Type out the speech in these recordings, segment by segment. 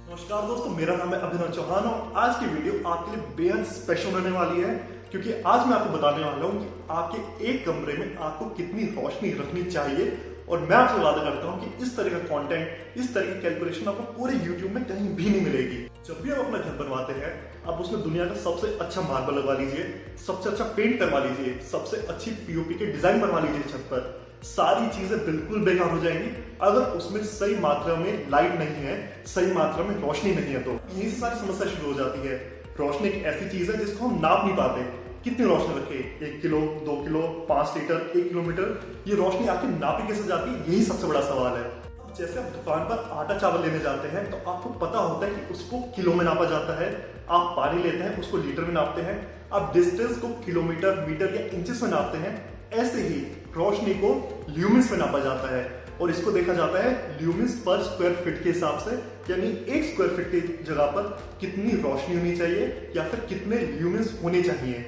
नमस्कार दोस्तों, मेरा नाम है अभिनव चौहान और आज की वीडियो आपके लिए बेहद स्पेशल होने वाली है क्योंकि आज मैं आपको बताने वाला हूं कि आपके एक कमरे में आपको कितनी रोशनी रखनी चाहिए। और मैं आपसे वादा करता हूं कि इस तरह का कंटेंट, इस तरह की कैलकुलेशन आपको पूरे YouTube में कहीं भी नहीं मिलेगी। जब भी आप अपना घर बनवाते हैं, आप उसमें दुनिया का सबसे अच्छा मार्बल लगवा लीजिए, सबसे अच्छा पेंट करवा लीजिए, सबसे अच्छी पीओपी के डिजाइन बनवा लीजिए छत पर। सारी चीजें बिल्कुल बेकार हो जाएंगी अगर उसमें सही मात्रा में लाइट नहीं है, सही मात्रा में रोशनी नहीं है। तो यही से सारी समस्या शुरू हो जाती है। रोशनी एक ऐसी चीज है जिसको हम नाप नहीं पाते। कितनी रोशनी रखे, 1 किलो, 2 किलो, 5 लीटर, 1 किलोमीटर, ये रोशनी आखिर नापी कैसे जाती है, यही सबसे बड़ा सवाल है। जैसे आप दुकान पर आटा चावल लेने जाते हैं तो आपको पता होता है कि उसको किलो में नापा जाता है। आप पानी लेते हैं, उसको लीटर में नापते हैं। आप डिस्टेंस को किलोमीटर, मीटर या इंचेस में नापते हैं। ऐसे ही रोशनी को ल्यूमिन्स में नापा जाता है और इसको देखा जाता है ल्यूमिन्स पर स्क्वायर फीट के हिसाब से, यानी 1 स्क्वायर फीट की जगह पर कितनी रोशनी होनी चाहिए या फिर कितने ल्यूमिन्स होने चाहिए।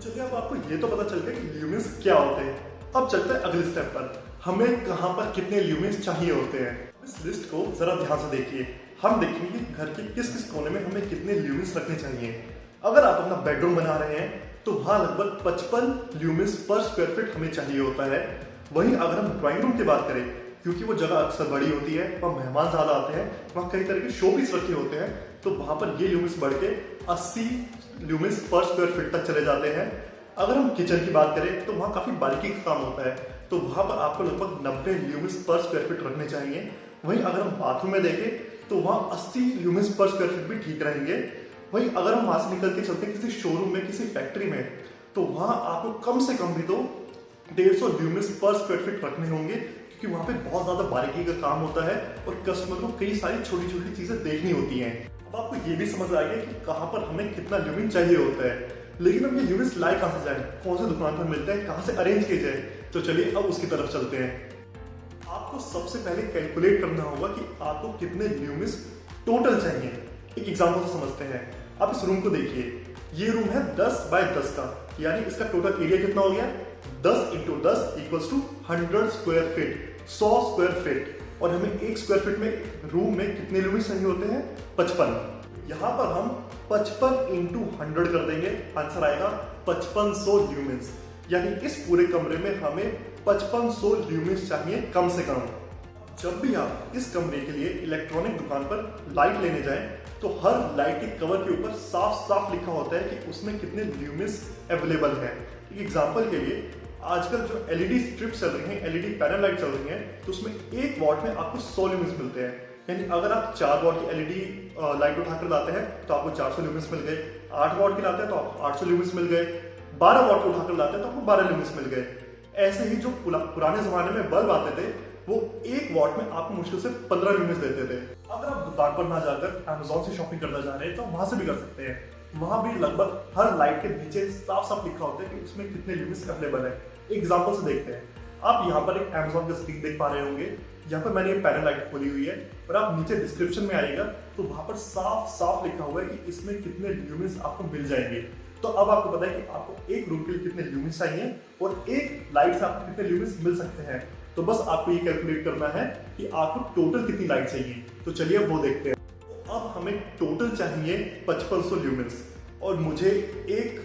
चलिए अब आपको ये तो पता चल गया कि ल्यूमिन्स क्या होते हैं। अब चलते हैं अगले स्टेप पर, हमें कहां पर कितने ल्यूमिन्स चाहिए होते हैं। इस लिस्ट को जरा ध्यान से देखिए। हम देखेंगे घर के किस किस कोने में हमें कितने ल्यूमिन्स रखने चाहिए। अगर आप अपना बेडरूम बना रहे हैं तो वहां लगभग 55 ल्यूमिन्स पर स्क्वायर फीट हमें चाहिए होता है। वहीं अगर हम ड्राइंग रूम की बात करें, क्योंकि वो जगह अक्सर बड़ी होती है, वहाँ मेहमान ज्यादा आते हैं, वहाँ कई तरह के शो पीस रखे होते हैं, तो वहां पर ये ल्यूमिन्स बढ़ के 80 ल्यूमिन्स पर स्क्वायर फीट तक चले जाते हैं। अगर हम किचन की बात करें तो वहाँ काफी बारीकी का काम होता है, तो वहां पर आपको लगभग 90 ल्यूमिन्स पर स्क्वायर फीट रखने चाहिए। वहीं अगर हम बाथरूम में देखें तो वहाँ 80 ल्यूमिन्स पर स्क्वायर फीट भी ठीक रहेंगे। वहीं अगर हम वहां से निकल के चलते हैं किसी शोरूम में, किसी फैक्ट्री में, तो वहां आपको कम से कम भी तो 150 ल्यूमिन्स पर स्क्वायर फीट रखने होंगे, क्योंकि वहां पे बहुत ज्यादा बारीकी का काम होता है और कस्टमर को कई सारी छोटी छोटी चीजें देखनी होती हैं। अब आपको ये भी समझ आ गया कि कहां पर हमें कितना ल्यूमिन चाहिए होता है। लेकिन अब ये ल्यूमिन्स लाए कहां से जाए, कौन से दुकान पर मिलते हैं, कहां से अरेंज किए जाए, तो चलिए अब उसकी तरफ चलते हैं। आपको सबसे पहले कैलकुलेट करना होगा कि आपको कितने ल्यूमिन्स टोटल चाहिए। एक एग्जांपल से समझते हैं। आप इस रूम को देखिए, ये रूम है 10 बाय 10 का, यानी इसका टोटल एरिया कितना हो गया, 10 × 10 equals to 100 square feet, 100 square feet. और हमें 1 स्क्वायर फीट में रूम में कितने ल्यूमिन्स चाहिए होते हैं, 55। यहां पर हम 55 × 100 कर देंगे, आंसर आएगा 5500 ल्यूमिन्स। यानी इस पूरे कमरे में हमें 5500 ल्यूमिन्स चाहिए कम से कम। जब भी आप इस कमरे के लिए इलेक्ट्रॉनिक दुकान पर लाइट लेने जाएं तो हर लाइट के कवर के ऊपर साफ साफ लिखा होता है कि उसमें कितने ल्यूमिन्स अवेलेबल है। एक एग्जांपल के लिए, आजकल जो एलईडी स्ट्रिप्स चल रही हैं, एलईडी पैनल लाइट चल रही हैं, तो उसमें 1 वॉट में आपको 100 ल्यूमिन्स मिलते हैं। यानी अगर आप 4 वॉट की एलईडी लाइट उठाकर लाते हैं तो आपको 400 ल्यूमिन्स मिल गए, 8 वॉट की लाते हैं तो आपको 800 ल्यूमिन्स मिल गए, 12 वॉट को उठाकर लाते हैं तो आपको 12 ल्यूमिन्स मिल गए। ऐसे ही जो पुराने जमाने में बल्ब आते थे, वो 1 वॉट में आपको मुश्किल से 15 ल्यूमिन्स देते थे। अगर आप दुकान पर ना जाकर Amazon से शॉपिंग करना चाह रहे हैं तो वहां से भी कर सकते हैं। वहां भी लगभग हर लाइट के नीचे साफ साफ लिखा होता है कि उसमें कितने ल्यूमिन्स अवेलेबल है। एग्जांपल से देखते हैं। आप यहाँ पर एक Amazon का स्क्रीन देख पा रहे होंगे। यहाँ पर मैंने ये पैनल लाइट खोली हुई है और आप नीचे डिस्क्रिप्शन में आइएगा तो वहां पर साफ साफ लिखा हुआ है कि इसमें कितने ल्यूमिन्स आपको मिल जाएंगे। तो अब आपको पता है कि आपको एक रूम के लिए कितने ल्यूमिन्स चाहिए और एक लाइट से आपको कितने ल्यूमिन्स मिल सकते हैं। तो बस आपको ये कैलकुलेट करना है कि आपको टोटल कितनी लाइट चाहिए। तो चलिए अब वो देखते हैं। तो अब हमें टोटल चाहिए 5500 ल्यूमिन्स और मुझे एक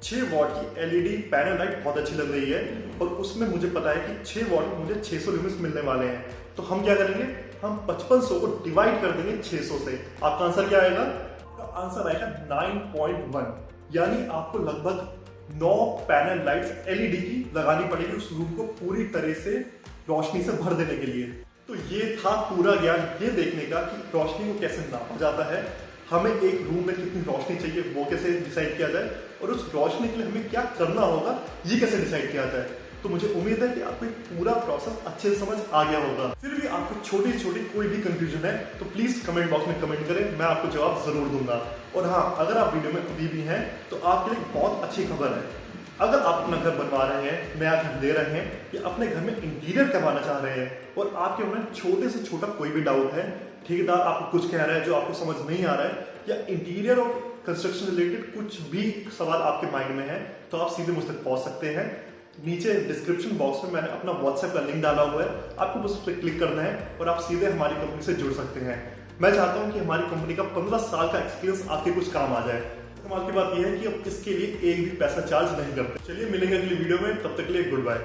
6 वॉट की एलईडी पैनल लाइट बहुत अच्छी लग रही है और उसमें मुझे पता है कि 6 वॉट में मुझे 600 ल्यूमिन्स मिलने वाले हैं। तो हम क्या करेंगे, हम 5500 को डिवाइड कर देंगे 600 से। आपका आंसर क्या आएगा, आपका आंसर आएगा 9.1। यानी आपको लगभग 9 पैनल लाइट्स एलईडी की लगानी पड़ेगी उस रूम को पूरी तरह से रोशनी से भर देने के लिए। तो ये था पूरा ज्ञान ये देखने का कि रोशनी को कैसे नापा जाता है, हमें एक रूम में कितनी रोशनी चाहिए वो कैसे डिसाइड किया जाए, और उस रोशनी के लिए हमें क्या करना होगा ये कैसे डिसाइड किया जाए। तो मुझे उम्मीद है कि आपको पूरा प्रोसेस अच्छे से समझ आ गया होगा। फिर भी आपको छोटी छोटी कोई भी कंफ्यूजन है तो प्लीज कमेंट बॉक्स में कमेंट करें, मैं आपको जवाब जरूर दूंगा। और हाँ, अगर आप वीडियो में अभी भी हैं तो आपके लिए बहुत अच्छी खबर है। अगर आप अपना घर बनवा रहे हैं, नया घर ले रहे हैं या अपने घर में इंटीरियर करवाना चाह रहे हैं और आपके मन में छोटे से छोटा कोई भी डाउट है, ठेकेदार आपको कुछ कह रहा है जो आपको समझ नहीं आ रहा है, या इंटीरियर और कंस्ट्रक्शन रिलेटेड कुछ भी सवाल आपके माइंड में है, तो आप सीधे मुझ तक पहुंच सकते हैं। नीचे डिस्क्रिप्शन बॉक्स में मैंने अपना व्हाट्सएप का लिंक डाला हुआ है, आपको बस उस पर क्लिक करना है और आप सीधे हमारी कंपनी से जुड़ सकते हैं। मैं चाहता हूँ कि हमारी कंपनी का 15 साल का एक्सपीरियंस आपके कुछ काम आ जाए। कमाल की बात यह है कि अब इसके लिए एक भी पैसा चार्ज नहीं करते। चलिए मिलेंगे अगली वीडियो में, तब तक के लिए गुड बाय।